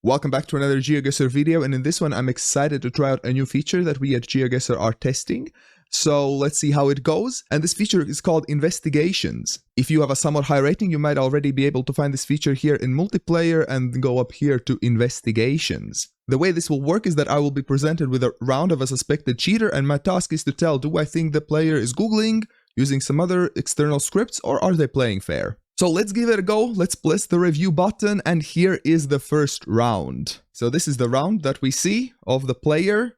Welcome back to another GeoGuessr video, and in this one I'm excited to try out a new feature that we at GeoGuessr are testing. So let's see how it goes. And this feature is called Investigations. If you have a somewhat high rating, you might already be able to find this feature here in multiplayer and go up here to Investigations. The way this will work is that I will be presented with a round of a suspected cheater, and my task is to tell, do I think the player is Googling, using some other external scripts, or are they playing fair? So let's give it a go, let's press the review button, and here is the first round. So this is the round that we see of the player.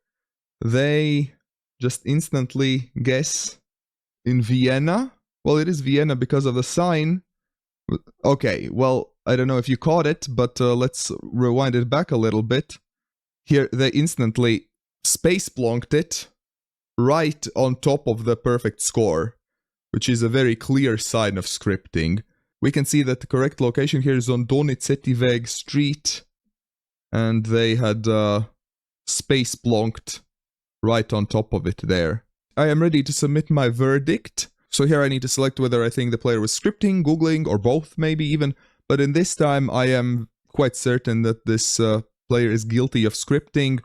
They just instantly guess in Vienna. Well, it is Vienna because of the sign. Okay, well, I don't know if you caught it, but let's rewind it back a little bit. Here, they instantly space-plonked it right on top of the perfect score, which is a very clear sign of scripting. We can see that the correct location here is on Donizetiveg Street, and they had space-plonked right on top of it there. I am ready to submit my verdict. So here I need to select whether I think the player was scripting, Googling, or both maybe even. But in this time I am quite certain that this player is guilty of scripting.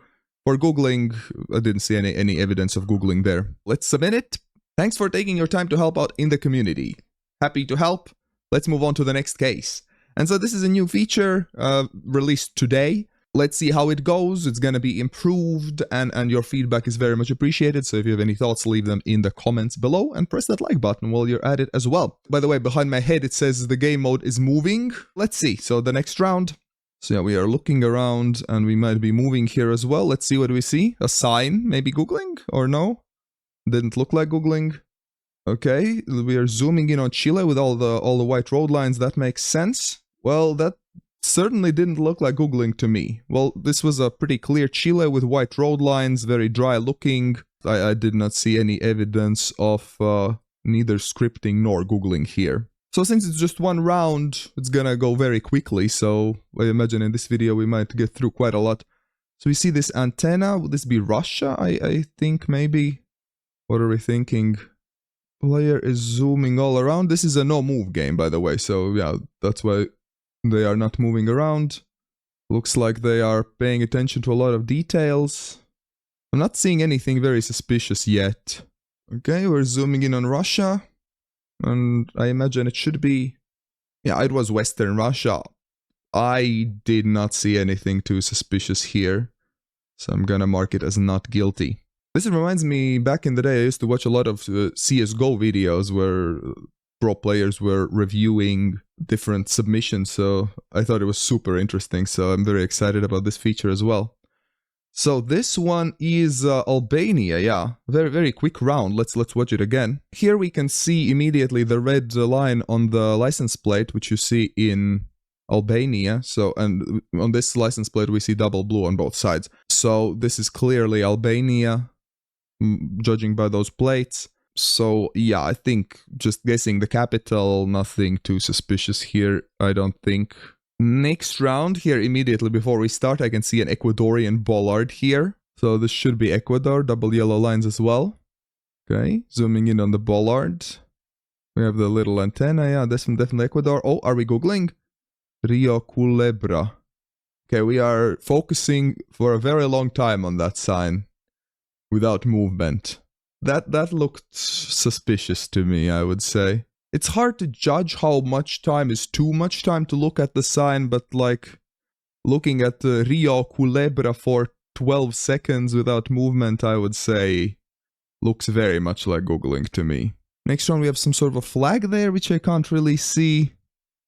For Googling, I didn't see any evidence of Googling there. Let's submit it. Thanks for taking your time to help out in the community. Happy to help. Let's move on to the next case. And so this is a new feature released today. Let's see how it goes. It's gonna be improved, and your feedback is very much appreciated. So if you have any thoughts, leave them in the comments below and press that like button while you're at it as well. By the way, behind my head it says the game mode is moving. Let's see. So the next round. So yeah, we are looking around and we might be moving here as well. Let's see what we see. A sign, maybe Googling or no? Didn't look like Googling. Okay, we are zooming in on Chile with all the white road lines. That makes sense. Well, that certainly didn't look like Googling to me. Well, this was a pretty clear Chile with white road lines, very dry looking. I did not see any evidence of neither scripting nor Googling here. So since it's just one round, it's gonna go very quickly. So I imagine in this video we might get through quite a lot. So we see this antenna. Would this be Russia? I think maybe. What are we thinking? Player is zooming all around. This is a no-move game, by the way, so yeah, that's why they are not moving around. Looks like they are paying attention to a lot of details. I'm not seeing anything very suspicious yet. Okay, we're zooming in on Russia, and I imagine it should be... yeah, it was Western Russia. I did not see anything too suspicious here, so I'm gonna mark it as not guilty. This reminds me, back in the day I used to watch a lot of CSGO videos where pro players were reviewing different submissions, so I thought it was super interesting, so I'm very excited about this feature as well. So this one is Albania, yeah, very quick round. Let's watch it again. Here we can see immediately the red line on the license plate, which you see in Albania. So, and on this license plate we see double blue on both sides. So this is clearly Albania, judging by those plates. So yeah, I think just guessing the capital, nothing too suspicious here, I don't think. Next round, here immediately before we start, I can see an Ecuadorian bollard here. So this should be Ecuador, double yellow lines as well. Okay, zooming in on the bollard. We have the little antenna, yeah, this one definitely Ecuador. Oh, are we Googling? Rio Culebra. Okay, we are focusing for a very long time on that sign without movement. That looked suspicious to me, I would say. It's hard to judge how much time is too much time to look at the sign, but like looking at the Rio Culebra for 12 seconds without movement, I would say looks very much like Googling to me. Next one we have some sort of a flag there, which I can't really see.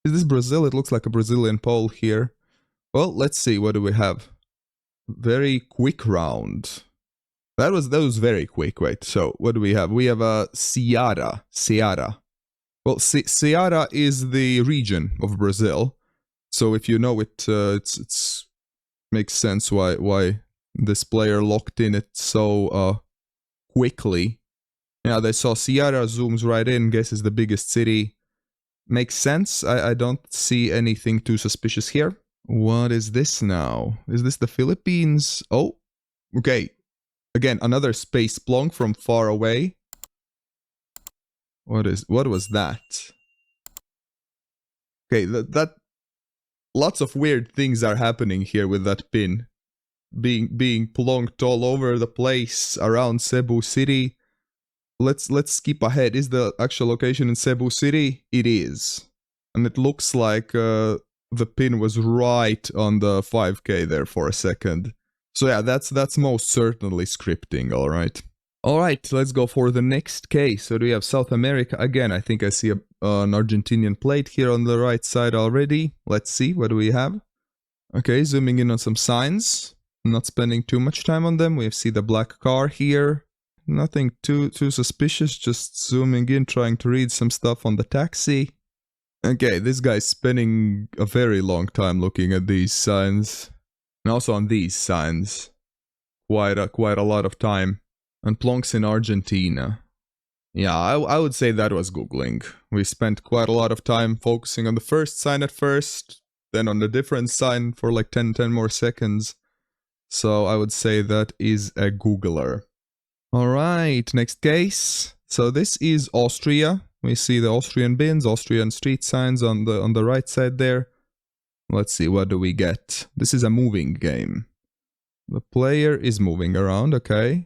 Is this Brazil? It looks like a Brazilian pole here. Well, let's see, what do we have? Very quick round. That was very quick. Wait, so what do we have? We have a Ceará. Well, Ceará is the region of Brazil. So if you know it, it's makes sense why this player locked in it so quickly. Yeah, they saw Ceará, zooms right in, guesses the biggest city. Makes sense. I don't see anything too suspicious here. What is this now? Is this the Philippines? Oh, okay. Again, another space plonk from far away. What was that? Okay, that lots of weird things are happening here with that pin. Being plonked all over the place around Cebu City. Let's skip ahead. Is the actual location in Cebu City? It is. And it looks like the pin was right on the 5K there for a second. So yeah, that's most certainly scripting, alright. Alright, let's go for the next case. So do we have South America? Again, I think I see an Argentinian plate here on the right side already. Let's see, what do we have? Okay, zooming in on some signs. Not spending too much time on them. We see the black car here. Nothing too suspicious, just zooming in, trying to read some stuff on the taxi. Okay, this guy's spending a very long time looking at these signs. And also on these signs. Quite a lot of time. And plonks in Argentina. Yeah, I would say that was Googling. We spent quite a lot of time focusing on the first sign at first, then on the different sign for like 10 more seconds. So I would say that is a Googler. Alright, next case. So this is Austria. We see the Austrian bins, Austrian street signs on the right side there. Let's see, what do we get? This is a moving game. The player is moving around, okay.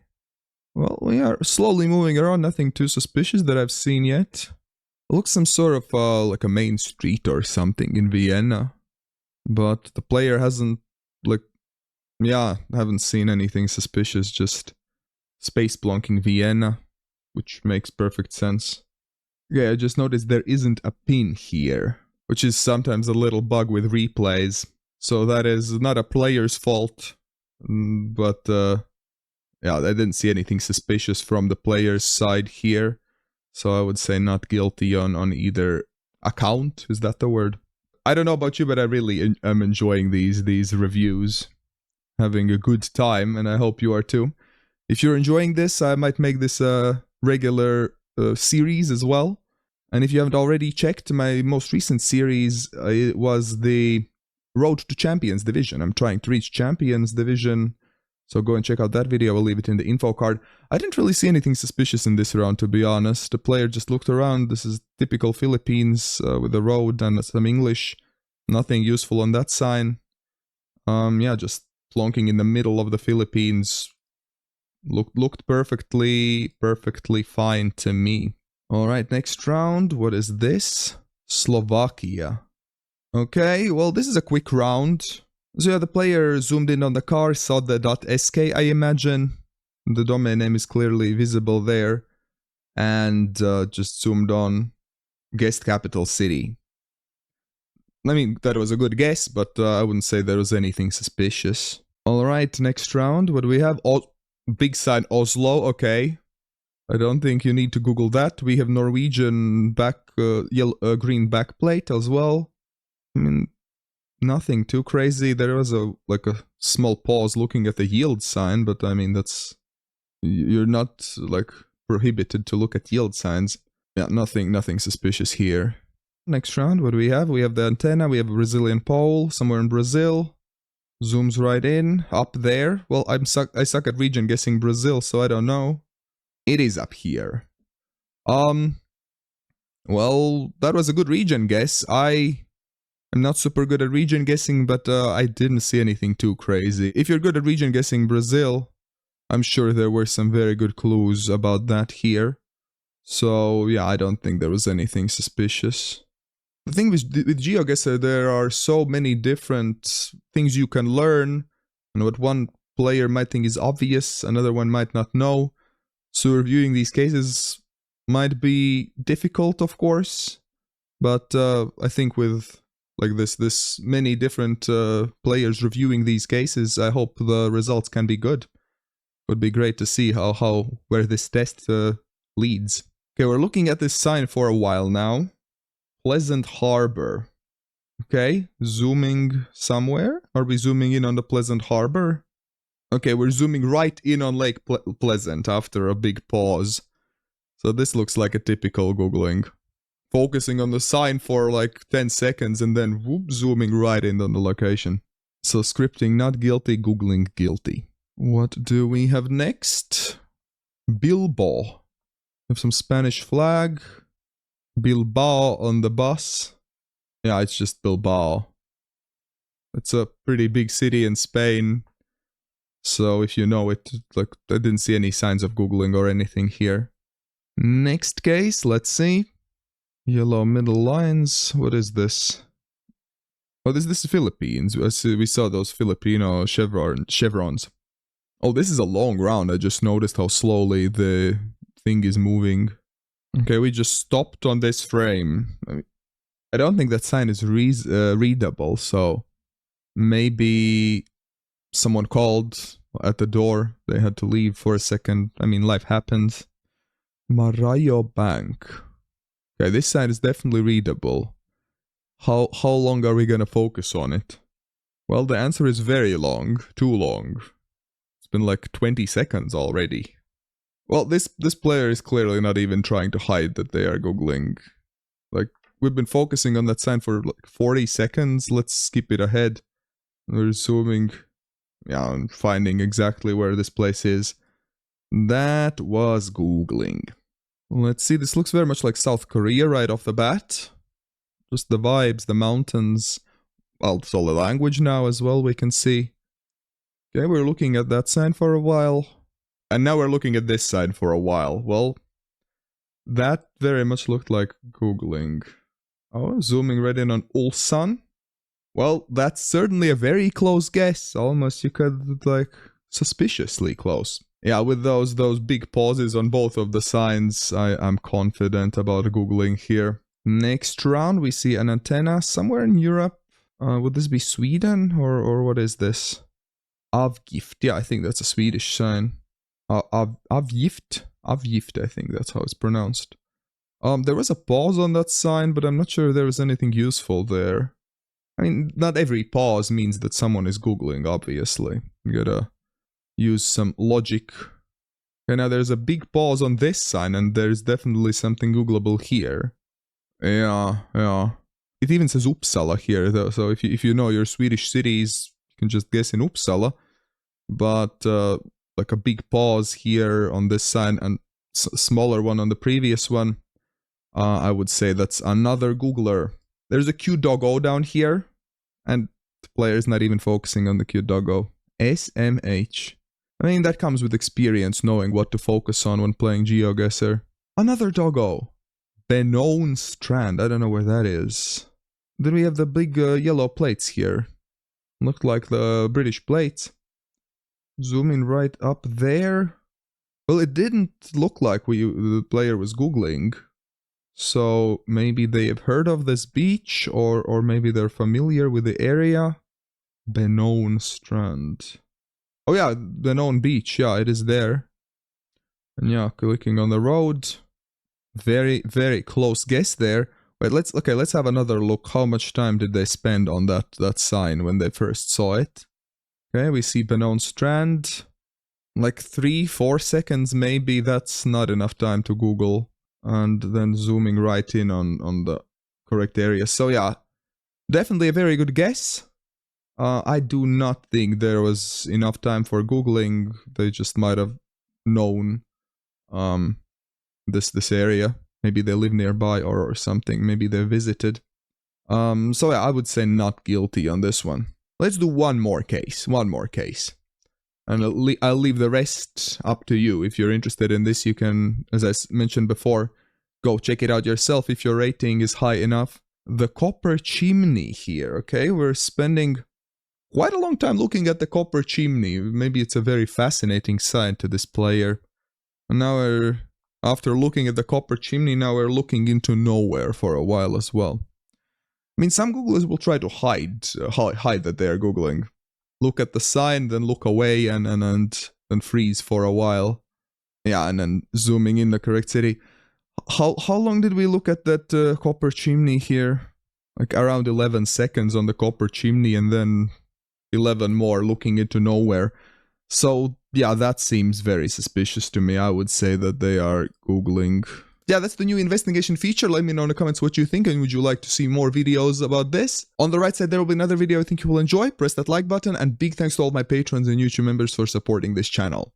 Well, we are slowly moving around, nothing too suspicious that I've seen yet. Looks some sort of like a main street or something in Vienna. But the player hasn't, like, yeah, haven't seen anything suspicious, just space plonking Vienna, which makes perfect sense. Yeah, I just noticed there isn't a pin here, which is sometimes a little bug with replays. So that is not a player's fault, but yeah, I didn't see anything suspicious from the player's side here. So I would say not guilty on either account, is that the word? I don't know about you, but I really am enjoying these reviews. Having a good time, and I hope you are too. If you're enjoying this, I might make this a regular series as well. And if you haven't already checked, my most recent series it was the Road to Champions Division. I'm trying to reach Champions Division, so go and check out that video. I'll leave it in the info card. I didn't really see anything suspicious in this round, to be honest. The player just looked around. This is typical Philippines with the road and some English. Nothing useful on that sign. Yeah, just plonking in the middle of the Philippines. Looked perfectly fine to me. Alright, next round. What is this? Slovakia. Okay, well, this is a quick round. So yeah, the player zoomed in on the car, saw the .sk, I imagine. The domain name is clearly visible there. And just zoomed on. Guessed capital city. I mean, that was a good guess, but I wouldn't say there was anything suspicious. Alright, next round. What do we have? Big sign Oslo, okay. I don't think you need to Google that. We have Norwegian green backplate as well. I mean, nothing too crazy. There was a small pause looking at the yield sign, but I mean, that's... You're not, like, prohibited to look at yield signs. Yeah, nothing suspicious here. Next round, what do we have? We have the antenna, we have a Brazilian pole, somewhere in Brazil. Zooms right in, up there. Well, I suck at region guessing Brazil, so I don't know. It is up here. Well, that was a good region guess. I'm not super good at region guessing, but I didn't see anything too crazy. If you're good at region guessing Brazil, I'm sure there were some very good clues about that here. So, yeah, I don't think there was anything suspicious. The thing with GeoGuessr, there are so many different things you can learn, and what one player might think is obvious, another one might not know. So reviewing these cases might be difficult, of course, but I think with like this many different players reviewing these cases, I hope the results can be good. Would be great to see where this test leads. Okay, we're looking at this sign for a while now. Pleasant Harbor. Okay, zooming somewhere? Are we zooming in on the Pleasant Harbor? Okay, we're zooming right in on Lake Pleasant after a big pause. So this looks like a typical Googling. Focusing on the sign for like 10 seconds and then whoop, zooming right in on the location. So scripting not guilty, Googling guilty. What do we have next? Bilbao. We have some Spanish flag. Bilbao on the bus. Yeah, it's just Bilbao. It's a pretty big city in Spain. So if you know it, like, I didn't see any signs of Googling or anything here. Next case, let's see. Yellow middle lines. What is this? Oh, this is the Philippines. We saw those Filipino chevrons. Oh, this is a long round. I just noticed how slowly the thing is moving. Okay, we just stopped on this frame. I don't think that sign is readable, so maybe someone called at the door. They had to leave for a second. I mean, life happens. Marayo Bank. Okay, this sign is definitely readable. How long are we gonna focus on it? Well, the answer is very long. Too long. It's been like 20 seconds already. Well, this player is clearly not even trying to hide that they are Googling. Like, we've been focusing on that sign for like 40 seconds. Let's skip it ahead. We're zooming, yeah, and finding exactly where this place is. That was Googling. Let's see, this looks very much like South Korea right off the bat. Just the vibes, the mountains. Well, it's all the language now as well, we can see. Okay, we're looking at that sign for a while. And now we're looking at this sign for a while. Well, that very much looked like Googling. Oh, zooming right in on Ulsan. Well, that's certainly a very close guess. Almost, you could, like, suspiciously close. Yeah, with those big pauses on both of the signs, I'm confident about Googling here. Next round, we see an antenna somewhere in Europe. Would this be Sweden, or what is this? Avgift. Yeah, I think that's a Swedish sign. Avgift? Avgift, I think that's how it's pronounced. There was a pause on that sign, but I'm not sure there was anything useful there. I mean, not every pause means that someone is Googling, obviously. You gotta use some logic. Okay, now there's a big pause on this sign, and there's definitely something Googleable here. Yeah. It even says Uppsala here, though, so if you know your Swedish cities, you can just guess in Uppsala. But, like a big pause here on this sign, and smaller one on the previous one, I would say that's another Googler. There's a cute doggo down here, and the player is not even focusing on the cute doggo. SMH. I mean, that comes with experience, knowing what to focus on when playing GeoGuessr. Another doggo. Benone Strand. I don't know where that is. Then we have the big yellow plates here. Looked like the British plates. Zooming right up there. Well, it didn't look like the player was Googling. So maybe they have heard of this beach, or maybe they're familiar with the area. Benone Strand. Oh yeah, Benone Beach. Yeah, it is there. And yeah, clicking on the road. Very, very close guess there. Wait, let's have another look. How much time did they spend on that sign when they first saw it? Okay, we see Benone Strand. Like 3-4 seconds maybe. That's not enough time to Google. And then zooming right in on the correct area. So yeah, definitely a very good guess. I do not think there was enough time for Googling. They just might have known this area. Maybe they live nearby or something. Maybe they visited. So yeah, I would say not guilty on this one. Let's do one more case. And I'll leave the rest up to you. If you're interested in this, you can, as I mentioned before, go check it out yourself if your rating is high enough. The copper chimney here, okay? We're spending quite a long time looking at the copper chimney. Maybe it's a very fascinating sign to this player. And now after looking at the copper chimney, now we're looking into nowhere for a while as well. I mean, some Googlers will try to hide that they are Googling. Look at the sign, then look away, and freeze for a while. Yeah, and then zooming in the correct city. How long did we look at that copper chimney here? Like around 11 seconds on the copper chimney, and then 11 more looking into nowhere. So yeah, that seems very suspicious to me. I would say that they are Googling. Yeah, that's the new investigation feature. Let me know in the comments what you think, and would you like to see more videos about this? On the right side, there will be another video I think you will enjoy. Press that like button, and big thanks to all my patrons and YouTube members for supporting this channel.